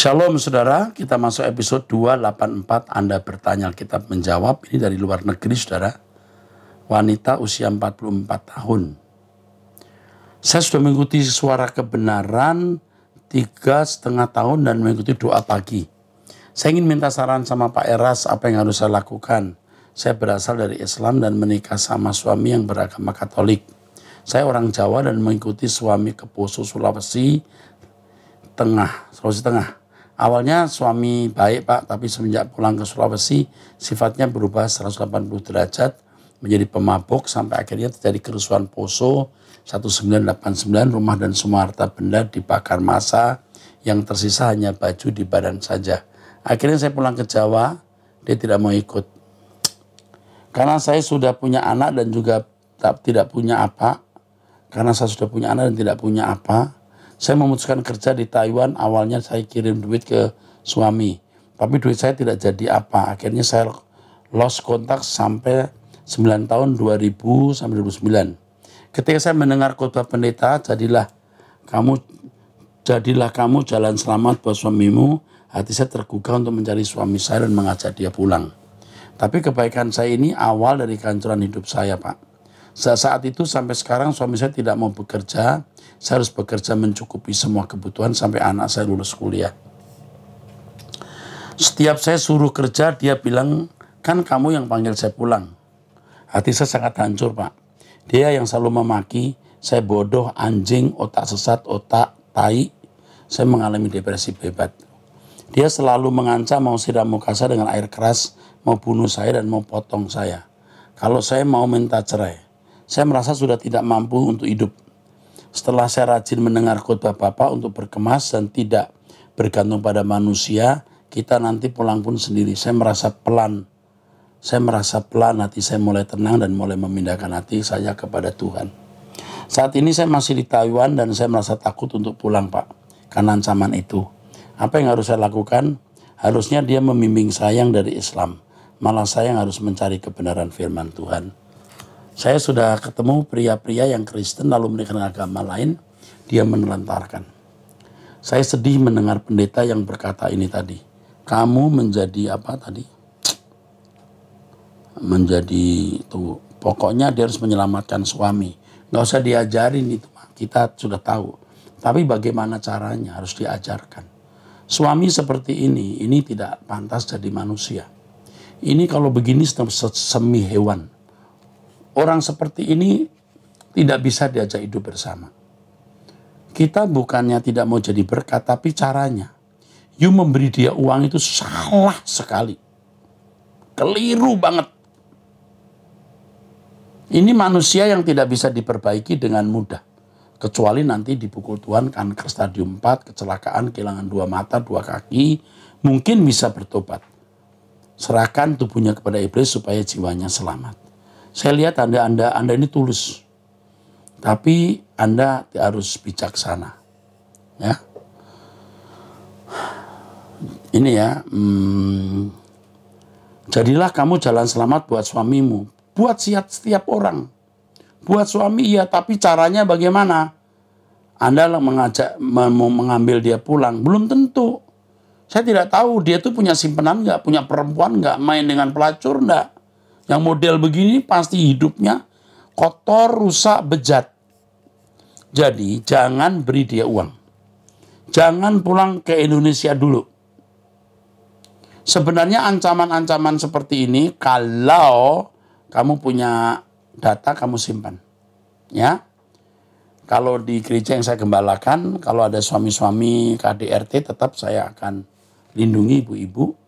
Shalom saudara, kita masuk episode 284, Anda bertanya Alkitab menjawab. Ini dari luar negeri saudara, wanita usia 44 tahun. Saya sudah mengikuti suara kebenaran 3,5 tahun dan mengikuti doa pagi. Saya ingin minta saran sama Pak Eras apa yang harus saya lakukan. Saya berasal dari Islam dan menikah sama suami yang beragama Katolik. Saya orang Jawa dan mengikuti suami ke Poso, Sulawesi Tengah. Awalnya suami baik Pak, tapi semenjak pulang ke Sulawesi sifatnya berubah 180 derajat menjadi pemabuk sampai akhirnya terjadi kerusuhan Poso 1989, rumah dan semua harta benda dibakar massa, yang tersisa hanya baju di badan saja. Akhirnya saya pulang ke Jawa, dia tidak mau ikut. Karena saya sudah punya anak dan juga tidak punya apa, saya memutuskan kerja di Taiwan. Awalnya saya kirim duit ke suami, tapi duit saya tidak jadi apa. Akhirnya saya lost kontak sampai 9 tahun 2000 sampai 2009. Ketika saya mendengar khotbah pendeta, jadilah kamu jalan selamat buat suamimu, hati saya tergugah untuk mencari suami saya dan mengajak dia pulang. Tapi kebaikan saya ini awal dari kehancuran hidup saya Pak. Saat itu sampai sekarang suami saya tidak mau bekerja. Saya harus bekerja mencukupi semua kebutuhan sampai anak saya lulus kuliah. Setiap saya suruh kerja, dia bilang, kan kamu yang panggil saya pulang. Hati saya sangat hancur Pak. Dia yang selalu memaki, saya bodoh, anjing, otak sesat, otak tai. Saya mengalami depresi hebat. Dia selalu mengancam mau siram muka saya dengan air keras, mau bunuh saya dan mau potong saya. Kalau saya mau minta cerai. Saya merasa sudah tidak mampu untuk hidup. Setelah saya rajin mendengar khotbah Bapak untuk berkemas dan tidak bergantung pada manusia, kita nanti pulang pun sendiri. Saya merasa pelan hati saya mulai tenang dan mulai memindahkan hati saya kepada Tuhan. Saat ini saya masih di Taiwan dan saya merasa takut untuk pulang Pak, karena ancaman itu. Apa yang harus saya lakukan? Harusnya dia membimbing saya yang dari Islam. Malah saya yang harus mencari kebenaran firman Tuhan. Saya sudah ketemu pria-pria yang Kristen lalu menikah dengan agama lain, dia menelantarkan. Saya sedih mendengar pendeta yang berkata ini tadi. Kamu menjadi apa tadi? Pokoknya dia harus menyelamatkan suami. Nggak usah diajarin itu, kita sudah tahu. Tapi bagaimana caranya harus diajarkan. Suami seperti ini tidak pantas jadi manusia. Ini kalau begini semi hewan. Orang seperti ini tidak bisa diajak hidup bersama. Kita bukannya tidak mau jadi berkat, tapi caranya. You memberi dia uang itu salah sekali. Keliru banget. Ini manusia yang tidak bisa diperbaiki dengan mudah. Kecuali nanti dipukul Tuhan, kanker stadium 4, kecelakaan, kehilangan 2 mata, 2 kaki, mungkin bisa bertobat. Serahkan tubuhnya kepada iblis supaya jiwanya selamat. Saya lihat Anda ini tulus, tapi Anda harus bijaksana, ya. Ini ya, jadilah kamu jalan selamat buat suamimu, buat setiap orang, buat suami iya, tapi caranya bagaimana? Anda mau mengambil dia pulang, belum tentu. Saya tidak tahu dia tuh punya simpanan nggak, punya perempuan nggak, main dengan pelacur nggak. Yang model begini pasti hidupnya kotor, rusak, bejat. Jadi jangan beri dia uang. Jangan pulang ke Indonesia dulu. Sebenarnya ancaman-ancaman seperti ini kalau kamu punya data kamu simpan. Ya. Kalau di gereja yang saya gembalakan, kalau ada suami-suami KDRT tetap saya akan lindungi ibu-ibu.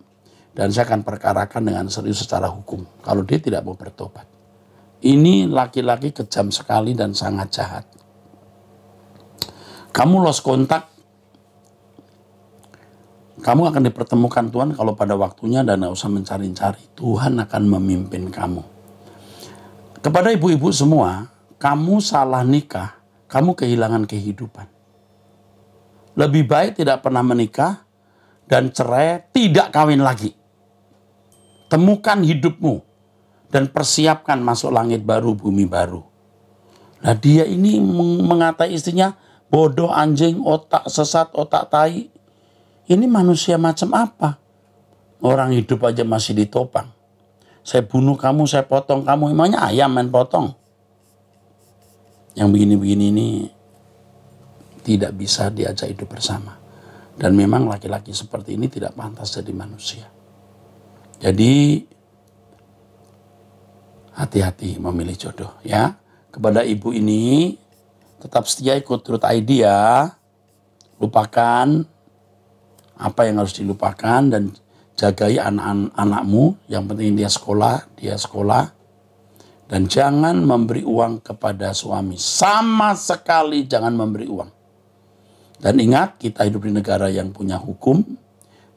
Dan saya akan perkarakan dengan serius secara hukum. Kalau dia tidak mau bertobat. Ini laki-laki kejam sekali dan sangat jahat. Kamu lost kontak. Kamu akan dipertemukan Tuhan kalau pada waktunya dan tidak usah mencari-cari. Tuhan akan memimpin kamu. Kepada ibu-ibu semua, kamu salah nikah, kamu kehilangan kehidupan. Lebih baik tidak pernah menikah dan cerai, tidak kawin lagi. Temukan hidupmu dan persiapkan masuk langit baru, bumi baru. Nah dia ini mengatai istrinya bodoh, anjing, otak sesat, otak tai. Ini manusia macam apa? Orang hidup aja masih ditopang. Saya bunuh kamu, saya potong kamu. Emangnya ayam main potong? Yang begini-begini ini tidak bisa diajak hidup bersama. Dan memang laki-laki seperti ini tidak pantas jadi manusia. Jadi hati-hati memilih jodoh ya. Kepada ibu ini tetap setia ikut Truth ID ya. Lupakan apa yang harus dilupakan dan jagai anak-anakmu. Yang penting dia sekolah. Dan jangan memberi uang kepada suami. Sama sekali jangan memberi uang. Dan ingat, kita hidup di negara yang punya hukum.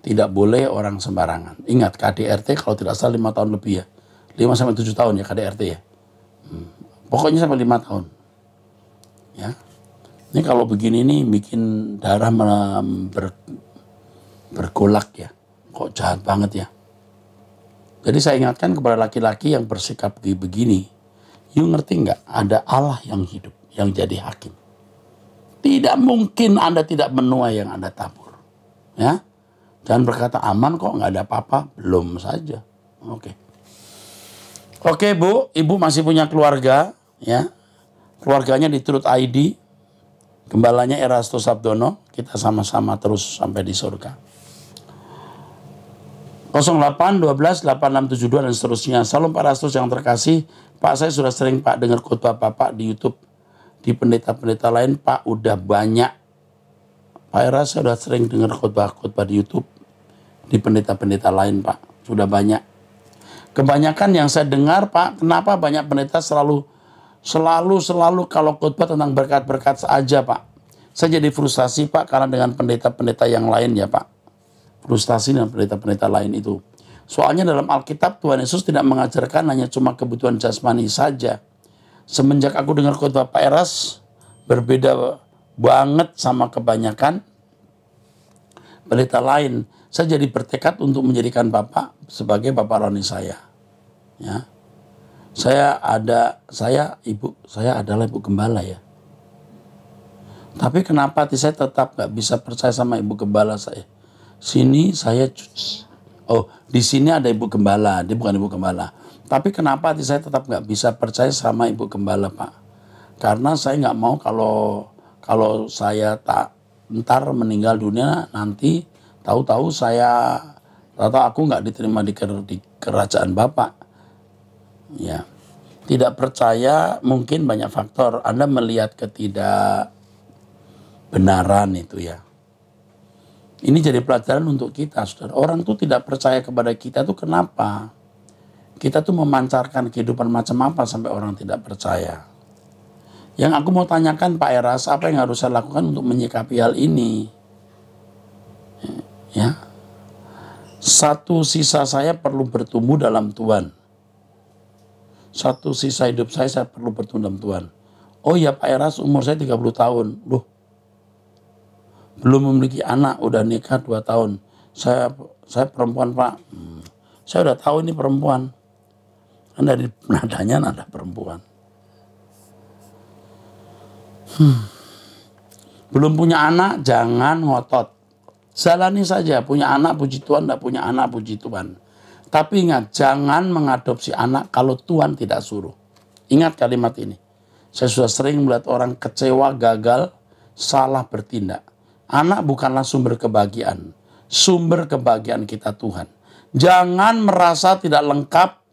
Tidak boleh orang sembarangan. Ingat, KDRT kalau tidak salah 5 tahun lebih ya. 5-7 tahun ya KDRT ya. Pokoknya sampai 5 tahun. Ya. Ini kalau begini nih bikin darah bergolak ya. Kok jahat banget ya. Jadi saya ingatkan kepada laki-laki yang bersikap begini. You ngerti nggak? Ada Allah yang hidup, yang jadi hakim. Tidak mungkin Anda tidak menuai yang Anda tabur. Ya. Jangan berkata aman kok, nggak ada apa-apa. Belum saja. Oke Bu, Ibu masih punya keluarga. Ya. Keluarganya di Truth ID. Gembalanya Erasto Sabdono. Kita sama-sama terus sampai di surga. 08 12 8672 dan seterusnya. Salam Pak Erastus yang terkasih. Pak, saya sudah sering Pak dengar khotbah Bapak di YouTube. Di pendeta-pendeta lain Pak udah banyak. Pak Eras, saya sudah sering dengar khotbah-khotbah di YouTube. Di pendeta-pendeta lain Pak. Sudah banyak. Kebanyakan yang saya dengar Pak, kenapa banyak pendeta selalu kalau khotbah tentang berkat-berkat saja Pak. Saya jadi frustasi Pak karena dengan pendeta-pendeta yang lain ya Pak. Frustasi dengan pendeta-pendeta lain itu. Soalnya dalam Alkitab Tuhan Yesus tidak mengajarkan hanya cuma kebutuhan jasmani saja. Semenjak aku dengar khotbah Pak Eras, berbeda banget sama kebanyakan pendeta lain. Saya jadi bertekad untuk menjadikan Bapak sebagai Bapak rohani saya. Ya. Saya adalah ibu gembala ya. Tapi kenapa hati saya tetap gak bisa percaya sama ibu gembala saya? Di sini ada ibu gembala, dia bukan ibu gembala. Tapi kenapa hati saya tetap nggak bisa percaya sama ibu gembala Pak? Karena saya nggak mau kalau saya tak ntar meninggal dunia nanti tahu-tahu aku nggak diterima di kerajaan Bapak. Ya, tidak percaya mungkin banyak faktor. Anda melihat ketidakbenaran itu ya. Ini jadi pelajaran untuk kita, saudara. Orang tuh tidak percaya kepada kita tuh kenapa? Kita tuh memancarkan kehidupan macam apa sampai orang tidak percaya? Yang aku mau tanyakan Pak Eras, apa yang harus saya lakukan untuk menyikapi hal ini? Ya, satu sisa saya perlu bertumbuh dalam Tuhan. Satu sisa hidup saya perlu bertumbuh dalam Tuhan. Oh ya Pak Eras, umur saya 30 tahun. Loh, belum memiliki anak, udah nikah 2 tahun. Saya perempuan Pak. Saya udah tahu ini perempuan. Kan dari nadanya nada perempuan. Belum punya anak, jangan ngotot. Jalani saja, punya anak puji Tuhan, tidak punya anak puji Tuhan. Tapi ingat, jangan mengadopsi anak kalau Tuhan tidak suruh. Ingat kalimat ini. Saya sudah sering melihat orang kecewa, gagal, salah bertindak. Anak bukanlah sumber kebahagiaan. Sumber kebahagiaan kita Tuhan. Jangan merasa tidak lengkap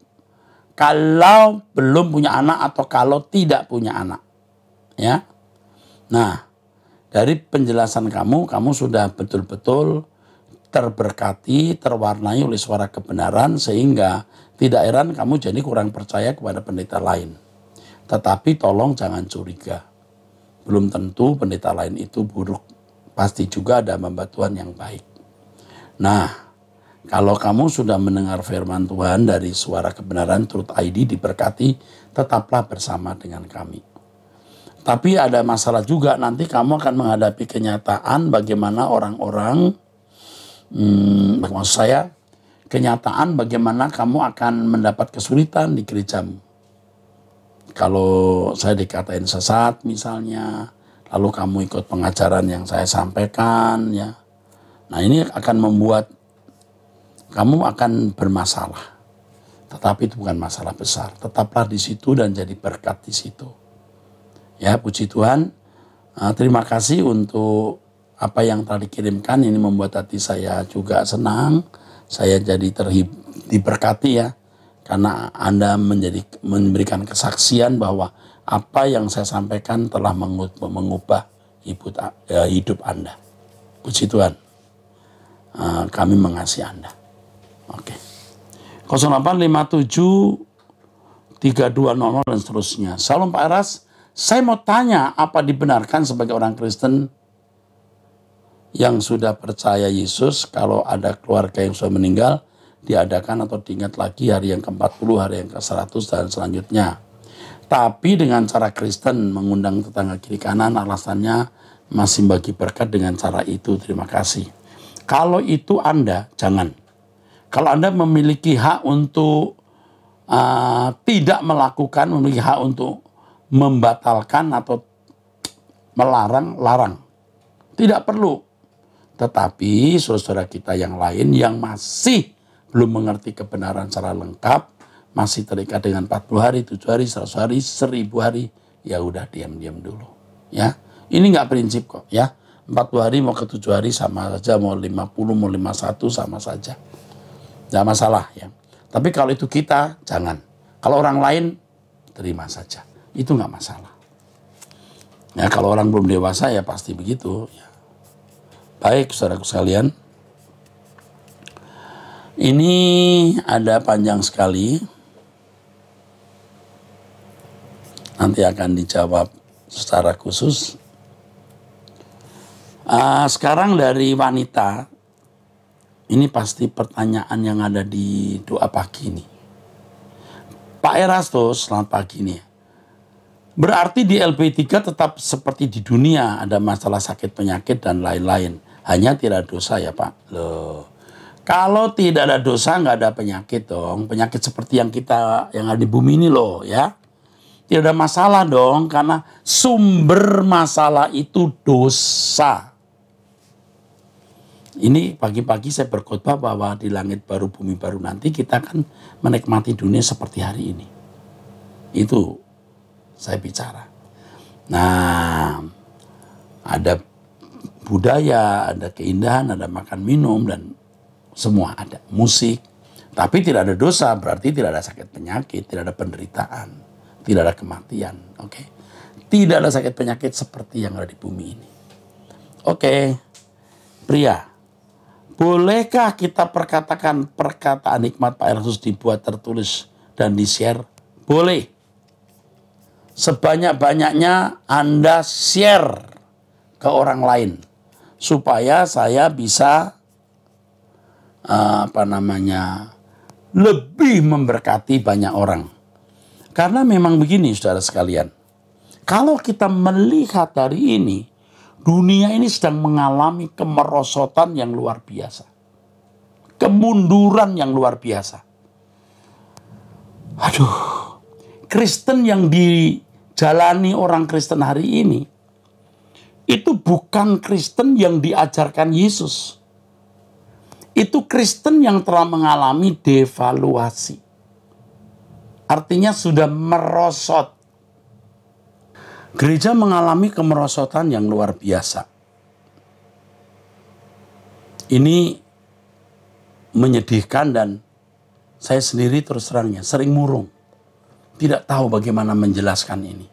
kalau belum punya anak atau kalau tidak punya anak. Ya. Nah, dari penjelasan kamu sudah betul-betul terberkati, terwarnai oleh suara kebenaran sehingga tidak heran kamu jadi kurang percaya kepada pendeta lain. Tetapi tolong jangan curiga. Belum tentu pendeta lain itu buruk. Pasti juga ada hamba Tuhan yang baik. Nah, kalau kamu sudah mendengar firman Tuhan dari suara kebenaran Truth ID diberkati, tetaplah bersama dengan kami. Tapi ada masalah juga, nanti kamu akan menghadapi kenyataan bagaimana orang-orang, maksud saya, kenyataan bagaimana kamu akan mendapat kesulitan di gerejamu. Kalau saya dikatain sesat misalnya, lalu kamu ikut pengajaran yang saya sampaikan, ya, Nah, ini akan membuat kamu akan bermasalah. Tetapi itu bukan masalah besar. Tetaplah di situ dan jadi berkat di situ. Ya, puji Tuhan. Terima kasih untuk apa yang telah dikirimkan. Ini membuat hati saya juga senang. Saya jadi diberkati ya. Karena Anda memberikan kesaksian bahwa apa yang saya sampaikan telah mengubah hidup Anda. Puji Tuhan. Kami mengasihi Anda. Oke. 0857 3200 dan seterusnya. Salam Pak Eras. Saya mau tanya, apa dibenarkan sebagai orang Kristen yang sudah percaya Yesus, kalau ada keluarga yang sudah meninggal, diadakan atau diingat lagi hari yang ke-40, hari yang ke-100, dan selanjutnya. Tapi dengan cara Kristen, mengundang tetangga kiri kanan, alasannya masih bagi berkat dengan cara itu. Terima kasih. Kalau itu Anda, jangan. Kalau Anda memiliki hak untuk tidak melakukan, memiliki hak untuk membatalkan atau melarang, larang. Tidak perlu. Tetapi saudara-saudara kita yang lain yang masih belum mengerti kebenaran secara lengkap, masih terikat dengan 40 hari, 7 hari, 100 hari, 1000 hari, ya udah diam-diam dulu. Ya, ini nggak prinsip kok ya. 40 hari mau ke 7 hari sama saja, mau 50, mau 51 sama saja. Nggak masalah ya. Tapi kalau itu kita, jangan. Kalau orang lain, terima saja. Itu nggak masalah. Ya, kalau orang belum dewasa ya pasti begitu. Ya. Baik, saudaraku sekalian. Ini ada panjang sekali. Nanti akan dijawab secara khusus. Sekarang dari wanita. Ini pasti pertanyaan yang ada di doa pagi ini. Pak Erastus, selamat pagi nih. Berarti di LP3 tetap seperti di dunia, ada masalah sakit penyakit dan lain-lain. Hanya tidak dosa ya Pak. Loh. Kalau tidak ada dosa nggak ada penyakit dong. Penyakit seperti yang ada di bumi ini loh ya. Tidak ada masalah dong, karena sumber masalah itu dosa. Ini pagi-pagi saya berkhotbah bahwa di langit baru bumi baru nanti kita akan menikmati dunia seperti hari ini. Itu saya bicara. Nah, ada budaya, ada keindahan, ada makan minum, dan semua ada. Musik. Tapi tidak ada dosa, berarti tidak ada sakit penyakit, tidak ada penderitaan, tidak ada kematian. Oke. Tidak ada sakit penyakit seperti yang ada di bumi ini. Oke. Pria, bolehkah kita perkatakan perkataan nikmat Pak Erastus dibuat tertulis dan di-share? Boleh. Sebanyak-banyaknya Anda share ke orang lain supaya saya bisa lebih memberkati banyak orang. Karena memang begini saudara sekalian, kalau kita melihat hari ini, dunia ini sedang mengalami kemerosotan yang luar biasa, kemunduran yang luar biasa. Aduh, Kristen yang dijalani orang Kristen hari ini, itu bukan Kristen yang diajarkan Yesus. Itu Kristen yang telah mengalami devaluasi. Artinya sudah merosot. Gereja mengalami kemerosotan yang luar biasa. Ini menyedihkan dan saya sendiri terus terangnya sering murung. Tidak tahu bagaimana menjelaskan ini.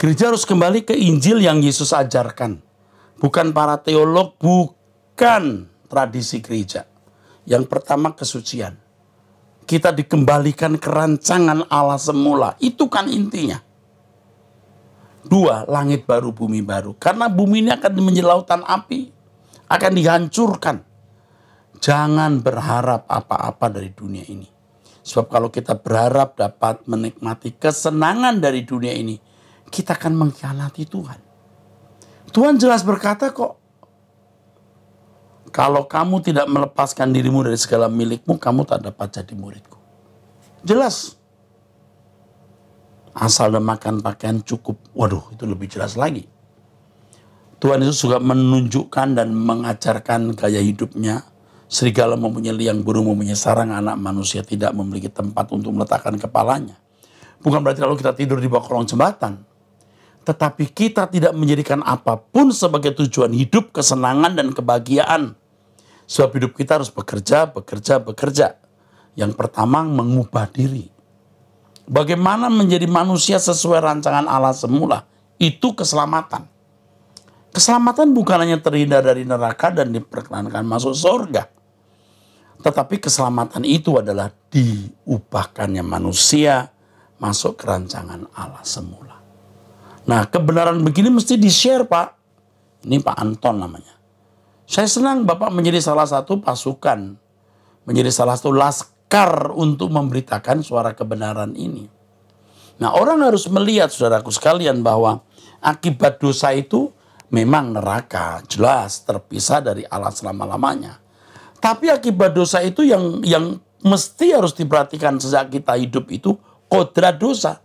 Gereja harus kembali ke Injil yang Yesus ajarkan. Bukan para teolog, bukan tradisi gereja. Yang pertama kesucian. Kita dikembalikan ke rancangan Allah semula. Itu kan intinya. 2, langit baru, bumi baru. Karena bumi ini akan menjadi lautan api. Akan dihancurkan. Jangan berharap apa-apa dari dunia ini. Sebab kalau kita berharap dapat menikmati kesenangan dari dunia ini, kita akan mengkhianati Tuhan. Tuhan jelas berkata kok, kalau kamu tidak melepaskan dirimu dari segala milikmu, kamu tak dapat jadi muridku. Jelas. Asal ada makan pakaian cukup. Waduh, itu lebih jelas lagi. Tuhan Yesus juga menunjukkan dan mengajarkan gaya hidupnya. Serigala mempunyai liang, burung mempunyai sarang, anak manusia tidak memiliki tempat untuk meletakkan kepalanya. Bukan berarti kalau kita tidur di bawah kolong jembatan. Tetapi kita tidak menjadikan apapun sebagai tujuan hidup, kesenangan, dan kebahagiaan. Sebab hidup kita harus bekerja, bekerja, bekerja. Yang pertama, mengubah diri. Bagaimana menjadi manusia sesuai rancangan Allah semula? Itu keselamatan. Keselamatan bukan hanya terhindar dari neraka dan diperkenankan masuk surga. Tetapi keselamatan itu adalah diubahkannya manusia masuk ke rancangan Allah semula. Nah, kebenaran begini mesti di-share, Pak. Ini Pak Anton namanya. Saya senang Bapak menjadi salah satu pasukan, menjadi salah satu laskar untuk memberitakan suara kebenaran ini. Nah, orang harus melihat, saudaraku sekalian, bahwa akibat dosa itu memang neraka, jelas terpisah dari Allah selama-lamanya. Tapi akibat dosa itu yang mesti harus diperhatikan sejak kita hidup itu kodrat dosa.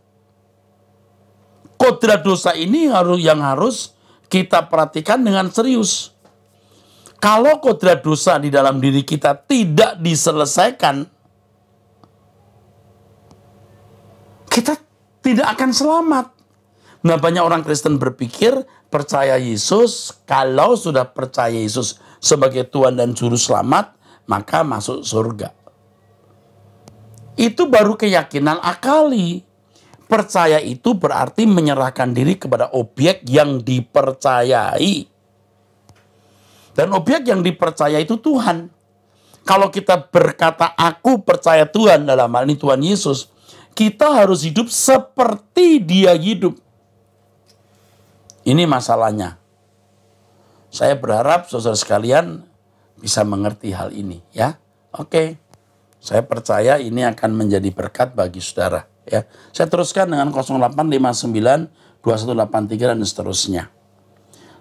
Kodrat dosa ini yang harus kita perhatikan dengan serius. Kalau kodrat dosa di dalam diri kita tidak diselesaikan, kita tidak akan selamat. Nah, banyak orang Kristen berpikir percaya Yesus, kalau sudah percaya Yesus sebagai Tuhan dan Juru Selamat, maka masuk surga. Itu baru keyakinan akali. Percaya itu berarti menyerahkan diri kepada objek yang dipercayai. Dan objek yang dipercaya itu Tuhan. Kalau kita berkata, aku percaya Tuhan, dalam hal ini Tuhan Yesus, kita harus hidup seperti Dia hidup. Ini masalahnya. Saya berharap saudara sekalian bisa mengerti hal ini, ya. Oke. Saya percaya ini akan menjadi berkat bagi saudara, ya. Saya teruskan dengan 0859 2183 dan seterusnya.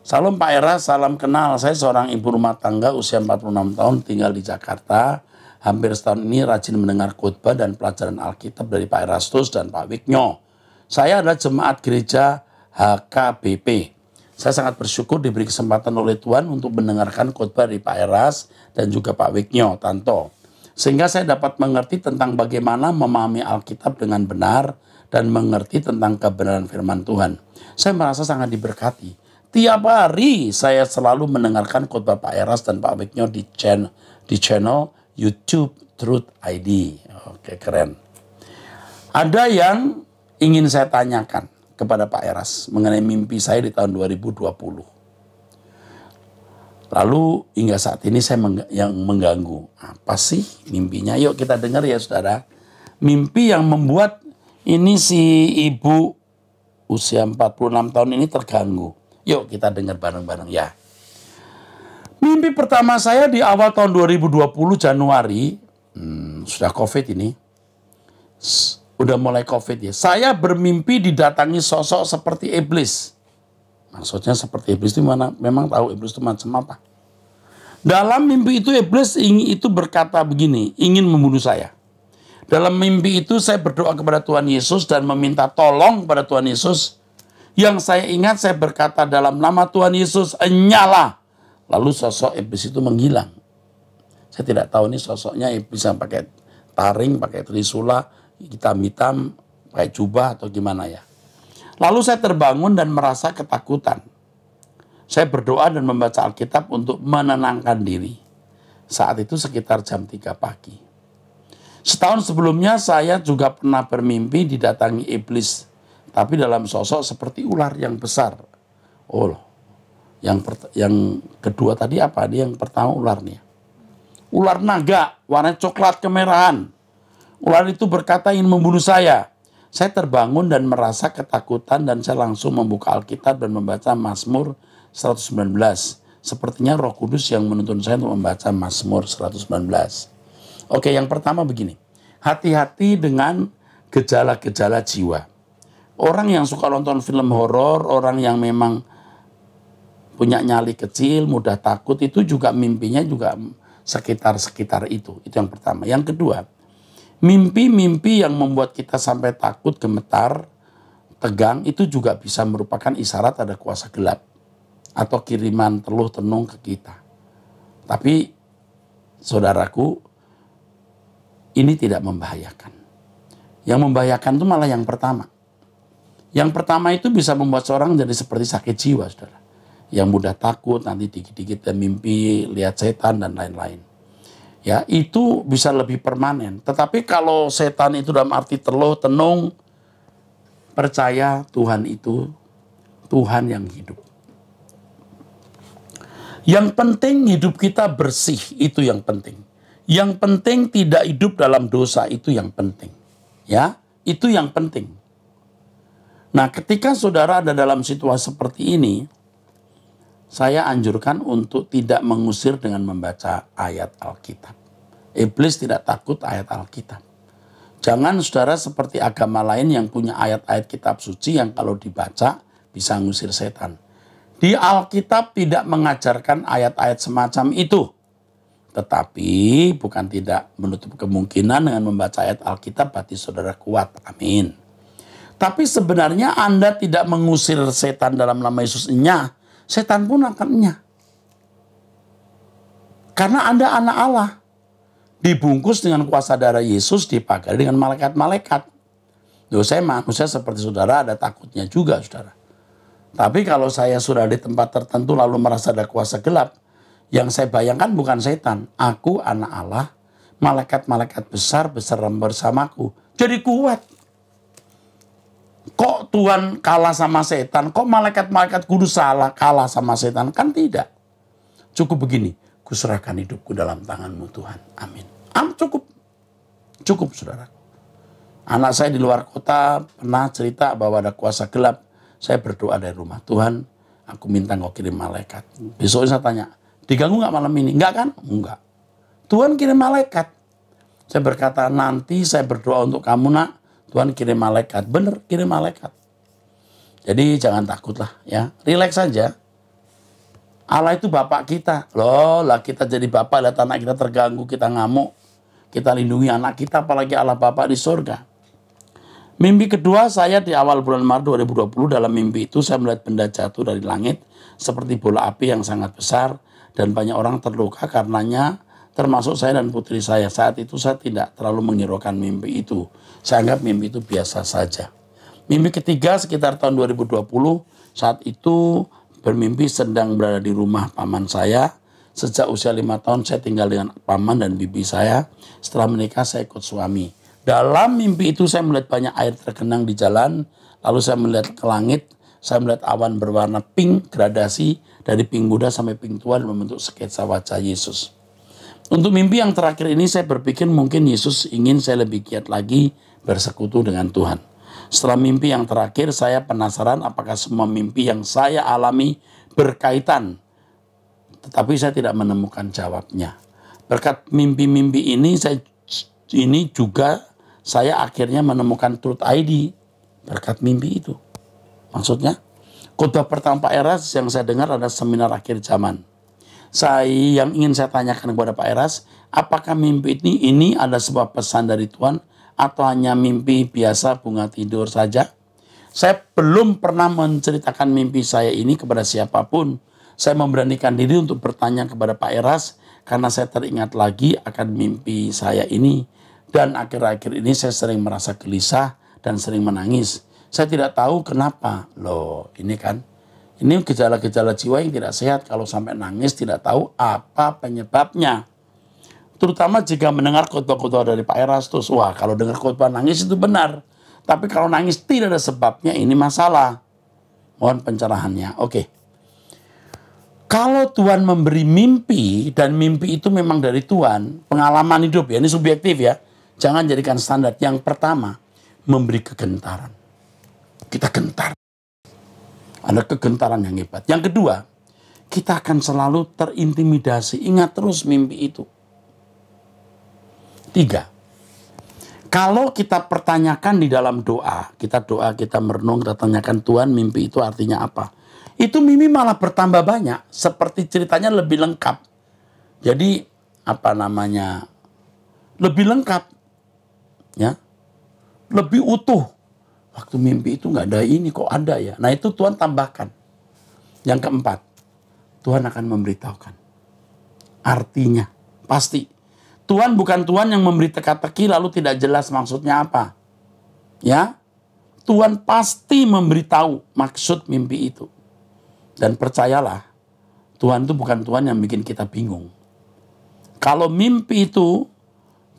Salam Pak Era, salam kenal. Saya seorang ibu rumah tangga usia 46 tahun tinggal di Jakarta. Hampir setahun ini rajin mendengar khotbah dan pelajaran Alkitab dari Pak Erastus dan Pak Wignyo. Saya adalah jemaat gereja HKBP. Saya sangat bersyukur diberi kesempatan oleh Tuhan untuk mendengarkan khotbah dari Pak Eras dan juga Pak Wignyo Tanto. Sehingga saya dapat mengerti tentang bagaimana memahami Alkitab dengan benar dan mengerti tentang kebenaran firman Tuhan. Saya merasa sangat diberkati. Tiap hari saya selalu mendengarkan khotbah Pak Eras dan Pak Wignyo di channel YouTube Truth ID. Oke, keren. Ada yang ingin saya tanyakan kepada Pak Eras mengenai mimpi saya di tahun 2020. Lalu hingga saat ini saya yang mengganggu. Apa sih mimpinya? Yuk kita dengar ya saudara. Mimpi yang membuat ini si ibu usia 46 tahun ini terganggu. Yuk kita dengar bareng-bareng ya. Mimpi pertama saya di awal tahun 2020 Januari, sudah COVID ini. Udah mulai COVID ya. Saya bermimpi didatangi sosok seperti iblis. Maksudnya seperti iblis itu mana? Memang tahu iblis itu macam apa. Dalam mimpi itu iblis itu berkata begini, ingin membunuh saya. Dalam mimpi itu saya berdoa kepada Tuhan Yesus dan meminta tolong kepada Tuhan Yesus. Yang saya ingat saya berkata dalam nama Tuhan Yesus, nyala. Lalu sosok iblis itu menghilang. Saya tidak tahu ini sosoknya iblis yang pakai taring, pakai trisula, hitam-hitam, pakai jubah atau gimana ya. Lalu saya terbangun dan merasa ketakutan. Saya berdoa dan membaca Alkitab untuk menenangkan diri. Saat itu sekitar jam 3 pagi. Setahun sebelumnya saya juga pernah bermimpi didatangi iblis. Tapi dalam sosok seperti ular yang besar. Oh, yang kedua tadi apa? Yang pertama ular nih. Ular naga, warna coklat kemerahan. Ular itu berkata ingin membunuh saya. Saya terbangun dan merasa ketakutan dan saya langsung membuka Alkitab dan membaca Mazmur 119. Sepertinya Roh Kudus yang menuntun saya untuk membaca Mazmur 119. Oke, yang pertama begini. Hati-hati dengan gejala-gejala jiwa. Orang yang suka nonton film horor, orang yang memang punya nyali kecil, mudah takut, itu juga mimpinya juga sekitar-sekitar itu. Itu yang pertama. Yang kedua, mimpi-mimpi yang membuat kita sampai takut, gemetar, tegang, itu juga bisa merupakan isyarat ada kuasa gelap. atau kiriman teluh tenung ke kita. Tapi saudaraku, ini tidak membahayakan. Yang membahayakan itu malah yang pertama. Yang pertama itu bisa membuat seorang jadi seperti sakit jiwa, saudara. Yang mudah takut, nanti dikit-dikit dan mimpi, lihat setan dan lain-lain. Ya, itu bisa lebih permanen. Tetapi kalau setan itu dalam arti teluh, tenung, percaya Tuhan itu Tuhan yang hidup. Yang penting hidup kita bersih, itu yang penting. Yang penting tidak hidup dalam dosa, itu yang penting. Ya, itu yang penting. Nah, ketika saudara ada dalam situasi seperti ini, saya anjurkan untuk tidak mengusir dengan membaca ayat Alkitab. Iblis tidak takut ayat Alkitab. Jangan saudara seperti agama lain yang punya ayat-ayat kitab suci yang kalau dibaca bisa ngusir setan. Di Alkitab tidak mengajarkan ayat-ayat semacam itu. Tetapi bukan tidak menutup kemungkinan dengan membaca ayat Alkitab berarti saudara kuat. Amin. Tapi sebenarnya Anda tidak mengusir setan dalam nama Yesus, setan pun akan enyah. Karena Anda anak Allah. Dibungkus dengan kuasa darah Yesus, dipagari dengan malaikat-malaikat. Loh, saya manusia seperti saudara, ada takutnya juga, saudara. Tapi kalau saya sudah di tempat tertentu lalu merasa ada kuasa gelap, yang saya bayangkan bukan setan. Aku anak Allah, malaikat-malaikat besar bersamaku. Jadi kuat. Kok Tuhan kalah sama setan? Kok malaikat-malaikat kudus kalah sama setan? Kan tidak. Cukup begini. Kuserahkan hidupku dalam tangan-Mu Tuhan. Amin. Cukup. Cukup, saudara. Anak saya di luar kota pernah cerita bahwa ada kuasa gelap. Saya berdoa dari rumah. Tuhan, aku minta Engkau kirim malaikat. Besoknya saya tanya, diganggu nggak malam ini? Enggak kan? Enggak. Tuhan kirim malaikat. Saya berkata, nanti saya berdoa untuk kamu, nak. Tuhan kirim malaikat. Bener, kirim malaikat. Jadi jangan takutlah, ya. Rileks saja. Allah itu Bapak kita. Loh, lah kita jadi Bapak, lihat anak kita terganggu, kita ngamuk. Kita lindungi anak kita, apalagi Allah Bapak di surga. Mimpi kedua saya di awal bulan Maret 2020, dalam mimpi itu saya melihat benda jatuh dari langit, seperti bola api yang sangat besar, dan banyak orang terluka karenanya, termasuk saya dan putri saya. Saat itu saya tidak terlalu menghiraukan mimpi itu. Saya anggap mimpi itu biasa saja. Mimpi ketiga sekitar tahun 2020, saat itu bermimpi sedang berada di rumah paman saya. Sejak usia 5 tahun saya tinggal dengan paman dan bibi saya. Setelah menikah saya ikut suami. Dalam mimpi itu saya melihat banyak air tergenang di jalan. Lalu saya melihat ke langit. Saya melihat awan berwarna pink gradasi dari pink muda sampai pink tua dan membentuk sketsa wajah Yesus. Untuk mimpi yang terakhir ini saya berpikir mungkin Yesus ingin saya lebih giat lagi bersekutu dengan Tuhan. Setelah mimpi yang terakhir, saya penasaran apakah semua mimpi yang saya alami berkaitan. Tetapi saya tidak menemukan jawabnya. Berkat mimpi-mimpi ini, saya akhirnya menemukan Truth ID. Berkat mimpi itu. Maksudnya, khotbah pertama Pak Eras yang saya dengar adalah seminar akhir zaman. Yang ingin saya tanyakan kepada Pak Eras, apakah mimpi ini ada sebuah pesan dari Tuhan? Atau hanya mimpi biasa bunga tidur saja? Saya belum pernah menceritakan mimpi saya ini kepada siapapun. Saya memberanikan diri untuk bertanya kepada Pak Eras karena saya teringat lagi akan mimpi saya ini. Dan akhir-akhir ini saya sering merasa gelisah dan sering menangis. Saya tidak tahu kenapa. Loh, ini gejala-gejala jiwa yang tidak sehat. Kalau sampai nangis tidak tahu apa penyebabnya. Terutama jika mendengar khotbah-khotbah dari Pak Eras, terus wah kalau dengar khotbah nangis itu benar. Tapi kalau nangis tidak ada sebabnya, ini masalah. Mohon pencerahannya. Oke. Kalau Tuhan memberi mimpi, dan mimpi itu memang dari Tuhan, pengalaman hidup ya, ini subjektif ya. Jangan jadikan standar. Yang pertama, memberi kegentaran. Kita gentar. Ada kegentaran yang hebat. Yang kedua, kita akan selalu terintimidasi. Ingat terus mimpi itu. 3. Kalau kita pertanyakan di dalam doa, kita merenung, kita tanyakan Tuhan mimpi itu artinya apa. Itu mimpi malah bertambah banyak, seperti ceritanya lebih lengkap. Jadi lebih lengkap, ya, lebih utuh. Waktu mimpi itu nggak ada ini, kok ada ya. Nah itu Tuhan tambahkan. Yang keempat, Tuhan akan memberitahukan. Artinya, pasti. Tuhan bukan Tuhan yang memberi teka-teki lalu tidak jelas maksudnya apa. Ya, Tuhan pasti memberitahu maksud mimpi itu. Dan percayalah, Tuhan itu bukan Tuhan yang bikin kita bingung. Kalau mimpi itu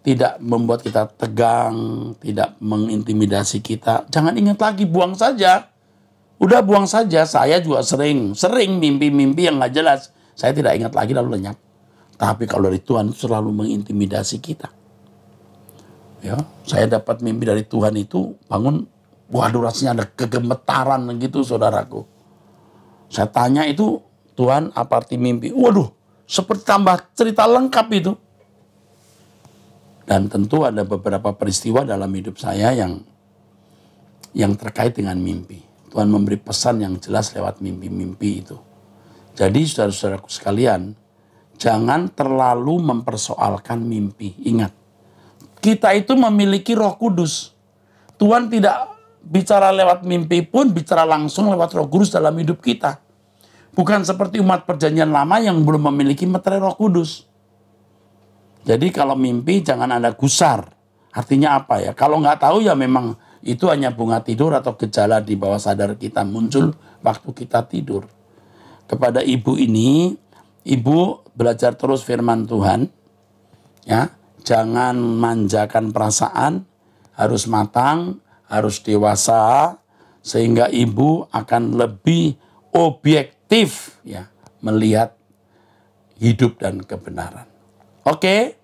tidak membuat kita tegang, tidak mengintimidasi kita, jangan ingat lagi, buang saja. Udah buang saja. Saya juga sering mimpi-mimpi yang gak jelas. Saya tidak ingat lagi lalu lenyap. Tapi kalau dari Tuhan itu selalu mengintimidasi kita. Ya, saya dapat mimpi dari Tuhan itu, bangun, waduh rasanya ada kegemetaran gitu saudaraku. Saya tanya itu, Tuhan apa arti mimpi? Waduh, seperti tambah cerita lengkap itu. Dan tentu ada beberapa peristiwa dalam hidup saya yang terkait dengan mimpi. Tuhan memberi pesan yang jelas lewat mimpi-mimpi itu. Jadi saudara-saudaraku sekalian, jangan terlalu mempersoalkan mimpi. Ingat, kita itu memiliki Roh Kudus. Tuhan tidak bicara lewat mimpi pun, bicara langsung lewat Roh Kudus dalam hidup kita. Bukan seperti umat perjanjian lama yang belum memiliki meterai Roh Kudus. Jadi kalau mimpi jangan Anda gusar. Artinya apa ya? Kalau nggak tahu ya memang itu hanya bunga tidur atau gejala di bawah sadar kita muncul waktu kita tidur. Kepada ibu ini, ibu belajar terus firman Tuhan. Ya, jangan manjakan perasaan, harus matang, harus dewasa, sehingga ibu akan lebih objektif ya melihat hidup dan kebenaran. Oke,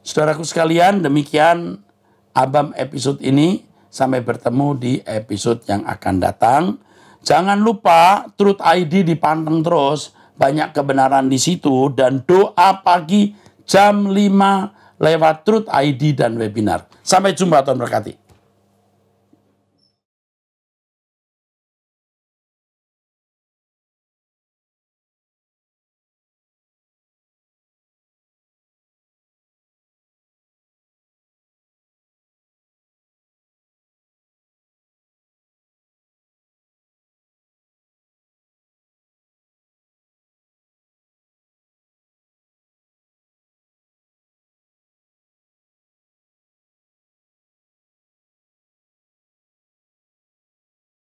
saudaraku sekalian, demikian Abam episode ini. Sampai bertemu di episode yang akan datang. Jangan lupa Truth ID dipanteng terus. Banyak kebenaran di situ. Dan doa pagi jam 5 lewat Truth ID dan webinar. Sampai jumpa, Tuhan berkati.